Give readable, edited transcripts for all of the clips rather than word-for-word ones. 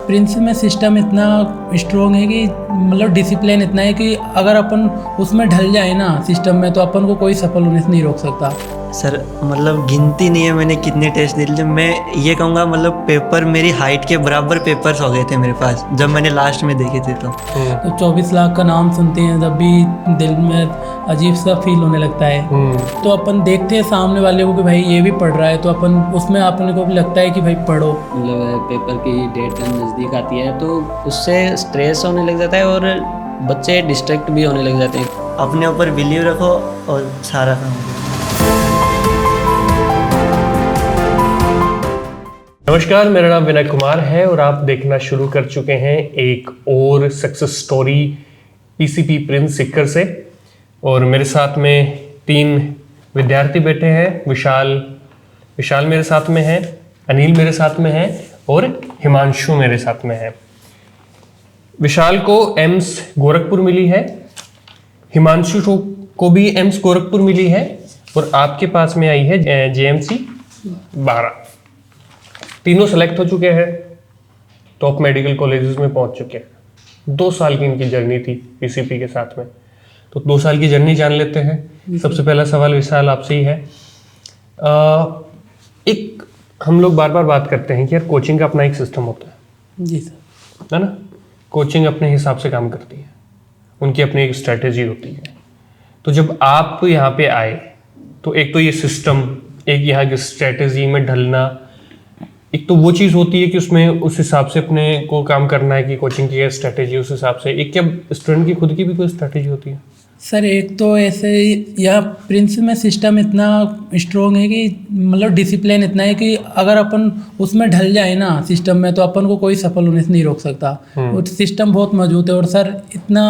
Prince में system इतना strong है कि मतलब डिसिप्लिन इतना है कि अगर अपन उसमें ढल जाए ना सिस्टम में तो अपन को कोई सफल होने से नहीं रोक सकता। सर मतलब गिनती नहीं है मैंने कितने टेस्ट दे लिए। मैं ये कहूँगा मतलब पेपर मेरी हाइट के बराबर पेपर्स हो गए थे मेरे पास जब मैंने लास्ट में देखे थे। तो 24 लाख का नाम सुनते हैं तब भी दिल में अजीब सा फील होने लगता है। तो अपन देखते हैं सामने वाले को कि भाई ये भी पढ़ रहा है तो अपन उसमें अपने को भी लगता है कि भाई पढ़ो। मतलब पेपर की डेट नज़दीक आती है तो उससे स्ट्रेस होने लग जाता है और बच्चे डिस्ट्रैक्ट भी होने लग जाते हैं। अपने ऊपर बिलीव रखो और सारा काम करो। नमस्कार, मेरा नाम विनय कुमार है और आप देखना शुरू कर चुके हैं एक और success story PCP Prince Sikar से। और मेरे साथ में 3 विद्यार्थी बैठे हैं। विशाल मेरे साथ में है, अनिल मेरे साथ में है और हिमांशु मेरे साथ में है। विशाल को एम्स गोरखपुर मिली है, हिमांशु को भी एम्स गोरखपुर मिली है और आपके पास में आई है जेएमसी 12। तीनों सेलेक्ट हो चुके हैं, टॉप मेडिकल कॉलेजेस में पहुंच चुके हैं। 2 साल की इनकी जर्नी थी पीसीपी के साथ में, तो 2 साल की जर्नी जान लेते हैं। सबसे पहला सवाल विशाल आपसे ही है। एक हम लोग बार बार बात करते हैं कि यार कोचिंग का अपना एक सिस्टम होता है। जी सर। है ना, कोचिंग अपने हिसाब से काम करती है, उनकी अपनी एक स्ट्रेटेजी होती है। तो जब आप यहाँ पे आए तो एक तो ये सिस्टम, एक यहाँ की स्ट्रेटेजी में ढलना, एक तो वो चीज़ होती है कि उसमें उस हिसाब से अपने को काम करना है कि कोचिंग की स्ट्रेटेजी उस हिसाब से। एक क्या स्टूडेंट की खुद की भी कोई स्ट्रेटेजी होती है? सर एक तो ऐसे यह प्रिंस में सिस्टम इतना स्ट्रॉन्ग है कि मतलब डिसिप्लिन इतना है कि अगर अपन उसमें ढल जाए ना सिस्टम में तो अपन को कोई सफल होने से नहीं रोक सकता। वो सिस्टम बहुत मजबूत है और सर इतना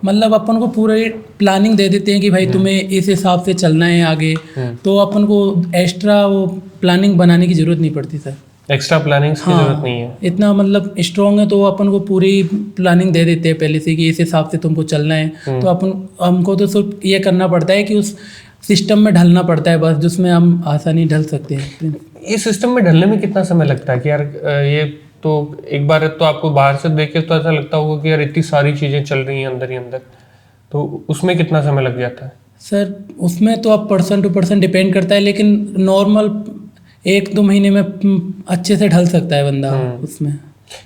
मतलब अपन को पूरे प्लानिंग दे देते हैं कि भाई तुम्हें इस हिसाब से चलना है आगे। तो अपन को एक्स्ट्रा वो प्लानिंग बनाने की ज़रूरत नहीं पड़ती सर। एक्स्ट्रा प्लानिंग्स की जरूरत नहीं है। इतना मतलब स्ट्रॉन्ग है तो अपन को पूरी प्लानिंग दे देते हैं पहले से कि इस हिसाब से तुमको चलना है। तो हमको तो सिर्फ ये करना पड़ता है कि उस सिस्टम में ढलना पड़ता है बस, जिसमें हम आसानी ढल सकते हैं। इस सिस्टम में ढलने में कितना समय लगता है कि यार ये तो एक बार तो आपको बाहर से देखे तो ऐसा लगता होगा कि यार इतनी सारी चीज़ें चल रही हैं अंदर ही अंदर, तो उसमें कितना समय लग जाता है? सर उसमें तो अब पर्सन टू पर्सन डिपेंड करता है, लेकिन नॉर्मल 1-2 महीने में अच्छे से ढल सकता है बंदा उसमें।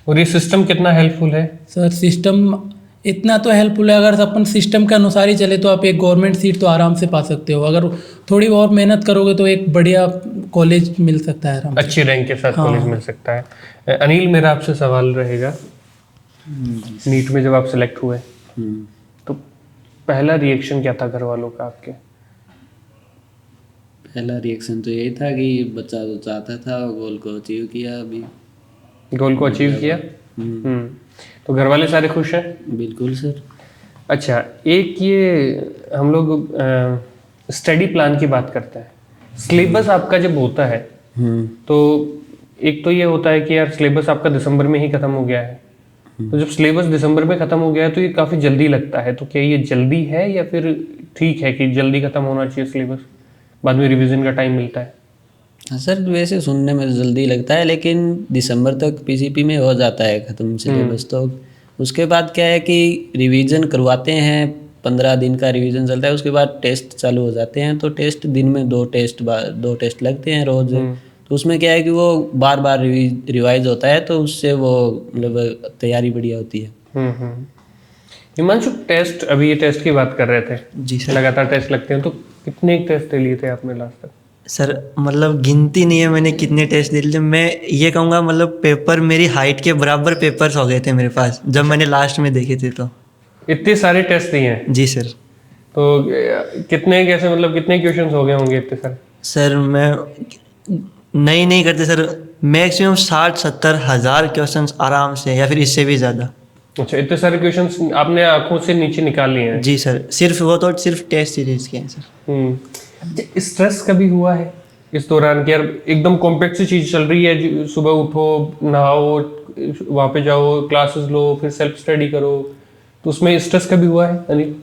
और ये सिस्टम कितना हेल्पफुल है? सर सिस्टम इतना तो हेल्पफुल है, अगर अपन सिस्टम के अनुसार ही चले तो आप एक गवर्नमेंट सीट तो आराम से पा सकते हो। अगर थोड़ी और मेहनत करोगे तो एक बढ़िया कॉलेज मिल सकता है आराम से। अच्छी रैंक के साथ कॉलेज मिल सकता है। अनिल, मेरा आपसे सवाल रहेगा, नीट में जब आप सिलेक्ट हुए तो पहला रिएक्शन क्या था घर वालों का आपके? पहला रिएक्शन तो यही था कि बच्चा तो चाहता था गोल को अचीव किया, अभी गोल को अचीव किया। तो घर वाले सारे खुश हैं? बिल्कुल सर। अच्छा, एक ये हम लोग स्टडी प्लान की बात करते हैं। सिलेबस आपका जब होता है तो एक तो ये होता है कि यार सिलेबस आपका दिसंबर में ही खत्म हो गया है। तो जब सिलेबस दिसंबर में खत्म हो गया है तो ये काफ़ी जल्दी लगता है। तो क्या ये जल्दी है या फिर ठीक है कि जल्दी खत्म होना चाहिए सिलेबस, बाद में रिवीजन का टाइम मिलता है? हाँ सर, वैसे सुनने में जल्दी लगता है लेकिन दिसंबर तक पीसीपी में हो जाता है ख़त्म सिलेबस। तो उसके बाद क्या है कि रिवीजन करवाते हैं, 15 दिन का रिवीजन चलता है। उसके बाद टेस्ट चालू हो जाते हैं। तो टेस्ट दिन में 2 टेस्ट लगते हैं रोज़। तो उसमें क्या है कि वो बार बार रिवाइज होता है, तो उससे वो मतलब तैयारी बढ़िया होती है। हिमांशु, टेस्ट, अभी ये टेस्ट की बात कर रहे थे। जी सर। लगातार टेस्ट लगते हैं, तो कितने टेस्ट लिए थे आपने लास्ट तक? सर मतलब गिनती नहीं है मैंने कितने टेस्ट दे लिए। मैं ये कहूँगा मतलब पेपर मेरी हाइट के बराबर पेपर्स हो गए थे मेरे पास जब मैंने लास्ट में देखे थे। तो इतने सारे टेस्ट दिए हैं? जी सर। तो कितने कैसे मतलब कितने क्वेश्चंस हो गए होंगे इतने सारे? सर मैं नहीं करते सर, मैक्सिमम 60-70 हज़ार क्वेश्चंस आराम से, या फिर इससे भी ज़्यादा। अच्छा, इतने सारे क्वेश्चंस आपने आंखों से नीचे निकाल लिए हैं? जी सर, सिर्फ वो तो सिर्फ टेस्ट सीरीज के हैं सर। स्ट्रेस कभी हुआ है इस दौरान कि यार एकदम कॉम्पैक्ट सी चीज़ चल रही है, सुबह उठो, नहाओ, वहाँ पे जाओ, क्लासेस लो, फिर सेल्फ स्टडी करो, तो उसमें स्ट्रेस कभी हुआ है अनिल?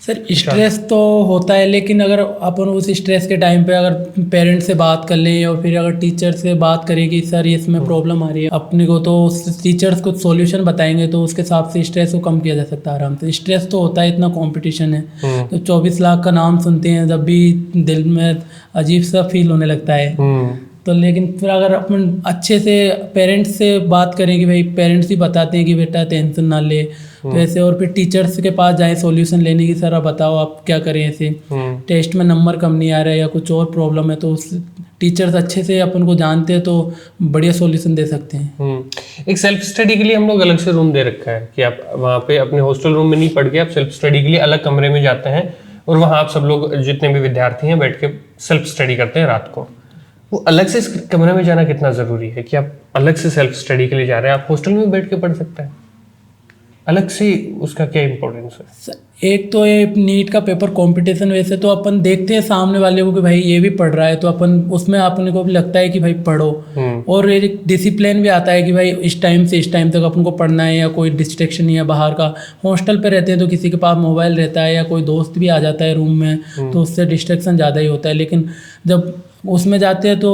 सर स्ट्रेस तो होता है, लेकिन अगर अपन उस स्ट्रेस के टाइम पे अगर पेरेंट्स से बात कर लें और फिर अगर टीचर से बात करें कि सर इसमें प्रॉब्लम आ रही है अपने को, तो टीचर्स कुछ सॉल्यूशन बताएंगे तो उसके हिसाब से स्ट्रेस को कम किया जा सकता है आराम से। स्ट्रेस तो होता है, इतना कंपटीशन है, तो 24 लाख का नाम सुनते हैं जब भी दिल में अजीब सा फील होने लगता है। तो लेकिन फिर अगर अपन अच्छे से पेरेंट्स से बात करें कि भाई पेरेंट्स ही बताते हैं कि बेटा टेंशन ना ले, तो ऐसे, और फिर टीचर्स के पास जाए सॉल्यूशन लेने की, सर आप बताओ आप क्या करें, ऐसे टेस्ट में नंबर कम नहीं आ रहा है या कुछ और प्रॉब्लम है, तो उस टीचर्स अच्छे से अपन को जानते हैं तो बढ़िया सॉल्यूशन दे सकते हैं। एक सेल्फ स्टडी के लिए हम लोग अलग से रूम दे रखा है कि आप वहाँ पे अपने हॉस्टल रूम में नहीं पढ़ के आप सेल्फ स्टडी के लिए अलग कमरे में जाते हैं और वहाँ आप सब लोग जितने भी विद्यार्थी हैं बैठ के सेल्फ स्टडी करते हैं रात को। वो अलग से इस कमरे में जाना कितना ज़रूरी है कि आप अलग से सेल्फ स्टडी के लिए जा रहे हैं? आप हॉस्टल में बैठ के पढ़ सकते हैं, अलग से उसका क्या इम्पोर्टेंस है? एक तो ये नीट का पेपर कंपटीशन, वैसे तो अपन देखते हैं सामने वाले को कि भाई ये भी पढ़ रहा है, तो अपन उसमें अपने को भी लगता है कि भाई पढ़ो, और एक डिसिप्लिन भी आता है कि भाई इस टाइम से इस टाइम तक अपन को पढ़ना है, या कोई डिस्ट्रैक्शन नहीं है बाहर का। हॉस्टल पे रहते हैं तो किसी के पास मोबाइल रहता है या कोई दोस्त भी आ जाता है रूम में, तो उससे डिस्ट्रैक्शन ज़्यादा ही होता है। लेकिन जब उसमें जाते हैं तो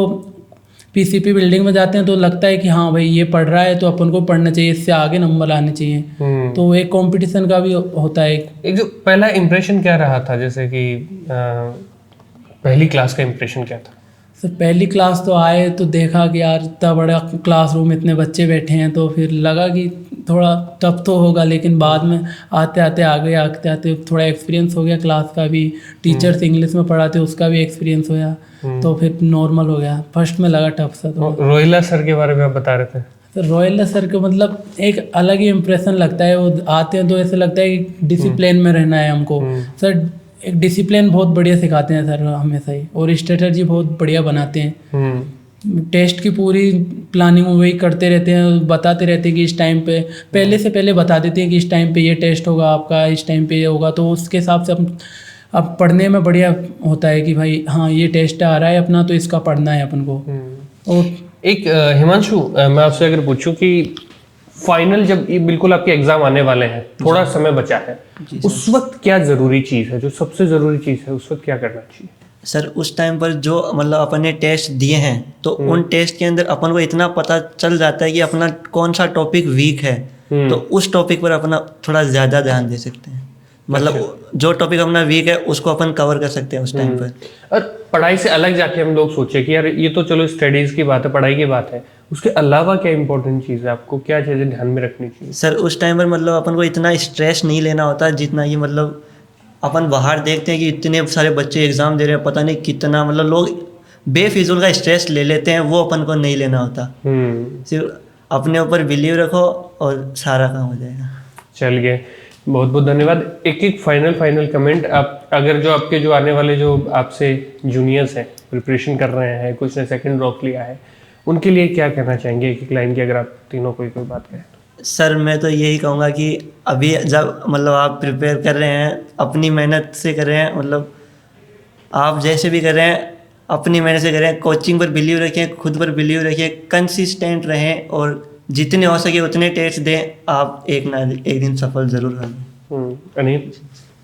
पीसीपी बिल्डिंग में जाते हैं तो लगता है कि हाँ भाई ये पढ़ रहा है तो अपन को पढ़ना चाहिए, इससे आगे नंबर आने चाहिए। तो एक कंपटीशन का भी होता है। एक जो पहला इम्प्रेशन क्या रहा था, जैसे कि पहली क्लास का इम्प्रेशन क्या था? सर पहली क्लास तो आए तो देखा कि यार इतना बड़ा क्लासरूम, इतने बच्चे बैठे हैं, तो फिर लगा कि थोड़ा टफ तो होगा, लेकिन बाद में आते आते थोड़ा एक्सपीरियंस हो गया क्लास का भी, टीचर्स इंग्लिश में पढ़ाते उसका भी एक्सपीरियंस हो गया, तो फिर नॉर्मल हो गया। फर्स्ट में लगा टफ सा। तो रोहिला सर के बारे में आप बता रहे थे। तो रोहिला सर को मतलब एक अलग ही इम्प्रेशन लगता है, वो आते हैं तो ऐसे लगता है कि डिसिप्लिन में रहना है हमको। सर एक डिसिप्लिन बहुत बढ़िया सिखाते हैं सर हमेशा ही, और स्ट्रेटजी बहुत बढ़िया बनाते हैं। टेस्ट की पूरी प्लानिंग वही करते रहते हैं, बताते रहते हैं कि इस टाइम पे पहले बता देते हैं कि इस टाइम पे ये टेस्ट होगा आपका, इस टाइम पे ये होगा, तो उसके हिसाब से अब पढ़ने में बढ़िया होता है कि भाई हाँ ये टेस्ट आ रहा है अपना, तो इसका पढ़ना है अपन को। और एक हिमांशु, मैं आपसे अगर पूछूं कि फाइनल जब ये बिल्कुल आपके एग्जाम आने वाले हैं, थोड़ा समय बचा है, उस वक्त क्या जरूरी चीज है, जो सबसे जरूरी चीज है उस वक्त क्या करना चाहिए? सर उस टाइम पर जो मतलब अपन ने टेस्ट दिए हैं, तो उन टेस्ट के अंदर अपन को इतना पता चल जाता है कि अपना कौन सा टॉपिक वीक है, तो उस टॉपिक पर अपना थोड़ा ज़्यादा ध्यान दे सकते हैं। मतलब जो टॉपिक अपना वीक है उसको अपन कवर कर सकते हैं उस टाइम पर। और पढ़ाई से अलग जाके हम लोग सोचे कि यार ये तो चलो स्टडीज की बात है, पढ़ाई की बात है, उसके अलावा क्या इंपॉर्टेंट चीज़ है, आपको क्या चीज़ें ध्यान में रखनी चाहिए? सर उस टाइम पर मतलब अपन को इतना स्ट्रेस नहीं लेना होता जितना कि मतलब अपन बाहर देखते हैं कि इतने सारे बच्चे एग्ज़ाम दे रहे हैं, पता नहीं कितना मतलब लोग बेफिजूल का स्ट्रेस ले लेते हैं, वो अपन को नहीं लेना होता। सिर्फ अपने ऊपर बिलीव रखो और सारा काम हो जाएगा। चलिए, बहुत बहुत धन्यवाद। एक फाइनल कमेंट, आप अगर जो आपके जो आने वाले जो आपसे जूनियर्स हैं, प्रिपरेशन कर रहे हैं, कुछ ने सेकंड ड्रॉप लिया है, उनके लिए क्या कहना चाहेंगे एक लाइन की, अगर आप तीनों कोई बात करें? सर मैं तो यही कहूँगा कि अभी जब मतलब आप प्रिपेयर कर रहे हैं, अपनी मेहनत से कर रहे हैं, मतलब आप जैसे भी कर रहे हैं अपनी मेहनत से कर रहे हैं, कोचिंग पर बिलीव रखें, खुद पर बिलीव रखें, कंसिस्टेंट रहें और जितने हो सके उतने टेस्ट दें, आप एक दिन सफल ज़रूर होंगे। अनिल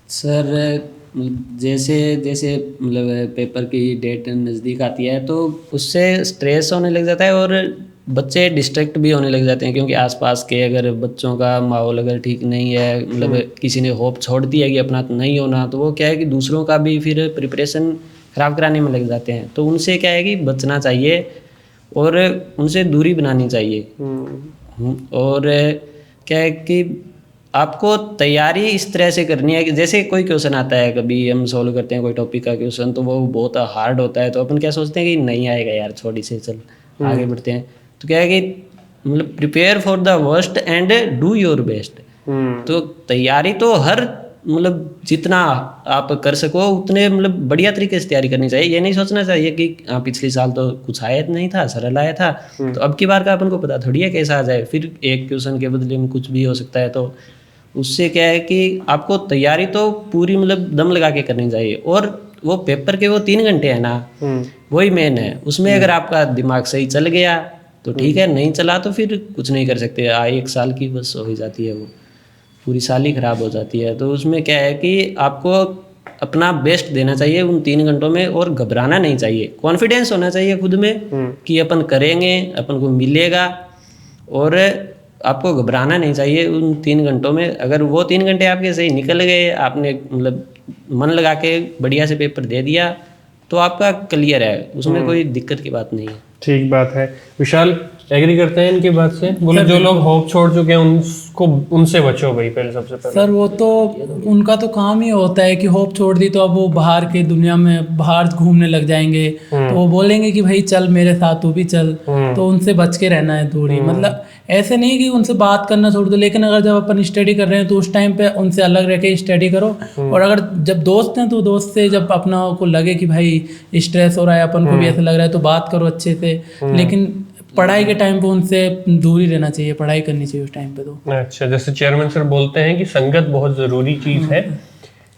सर, जैसे जैसे मतलब पेपर की डेट नज़दीक आती है तो उससे स्ट्रेस होने लग जाता है और बच्चे डिस्ट्रैक्ट भी होने लग जाते हैं, क्योंकि आसपास के अगर बच्चों का माहौल अगर ठीक नहीं है, मतलब किसी ने होप छोड़ दिया कि अपना तो नहीं होना, तो वो क्या है कि दूसरों का भी फिर प्रिपरेशन ख़राब कराने में लग जाते हैं। तो उनसे क्या है कि बचना चाहिए और उनसे दूरी बनानी चाहिए। और क्या है कि आपको तैयारी इस तरह से करनी है कि जैसे कोई क्वेश्चन आता है, कभी हम सॉल्व करते हैं कोई टॉपिक का क्वेश्चन, तो वो बहुत हार्ड होता है, तो अपन क्या सोचते हैं कि नहीं आएगा यार, छोड़ इसे, चल आगे बढ़ते हैं। तो क्या है कि मतलब prepare for the worst and do your best. तो तैयारी तो हर मतलब जितना आप कर सको उतने मतलब बढ़िया तरीके से तैयारी करनी चाहिए। ये नहीं सोचना चाहिए कि पिछले साल तो कुछ आया नहीं था, सरल आया था, तो अब की बार का अपन को पता थोड़ी है कैसा आ जाए, फिर एक क्वेश्चन के बदले में कुछ भी हो सकता है। तो उससे क्या है कि आपको तैयारी तो पूरी मतलब दम लगा के करनी चाहिए। और वो पेपर के वो 3 घंटे है ना, वही मेन है। उसमें अगर आपका दिमाग सही चल गया तो ठीक है, नहीं चला तो फिर कुछ नहीं कर सकते। 1 साल की बस हो ही जाती है वो। पूरी साल ही खराब हो जाती है। तो उसमें क्या है कि आपको अपना बेस्ट देना चाहिए उन 3 घंटों में, और घबराना नहीं चाहिए, कॉन्फिडेंस होना चाहिए खुद में कि अपन करेंगे, अपन को मिलेगा, और आपको घबराना नहीं चाहिए उन 3 घंटों में। अगर वो 3 घंटे आपके सही निकल गए, आपने मतलब मन लगा के बढ़िया से पेपर दे दिया, तो आपका क्लियर है, उसमें कोई दिक्कत की बात नहीं है। ठीक बात है। विशाल एग्री करते हैं इनकी बात से? बोले जो लोग होप छोड़ चुके हैं उनसे बचो भाई, पहले सबसे पहले। सर वो तो उनका तो काम ही होता है कि होप छोड़ दी तो अब वो बाहर के दुनिया में बाहर घूमने लग जाएंगे, तो वो बोलेंगे कि भाई चल मेरे साथ तू भी चल, तो उनसे बच के रहना है दूरी। मतलब ऐसे नहीं कि उनसे बात करना छोड़ दो, लेकिन अगर जब अपन स्टडी कर रहे हैं तो उस टाइम पे उनसे अलग रह के स्टडी करो। और अगर जब दोस्त हैं तो दोस्त से जब अपना को लगे कि भाई स्ट्रेस हो रहा है, अपन को भी ऐसा लग रहा है, तो बात करो अच्छे से। लेकिन पढ़ाई के टाइम पे उनसे दूर ही रहना चाहिए, पढ़ाई करनी चाहिए उस टाइम पे तो। अच्छा, जैसे चेयरमैन सर बोलते हैं कि संगत बहुत जरूरी चीज है,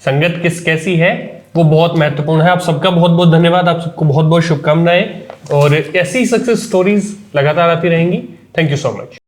संगत कैसी है वो बहुत महत्वपूर्ण है। आप सबका बहुत बहुत धन्यवाद, आप सबको बहुत बहुत शुभकामनाएं, और ऐसी सक्सेस स्टोरीज लगातार आती रहेंगी। Thank you so much.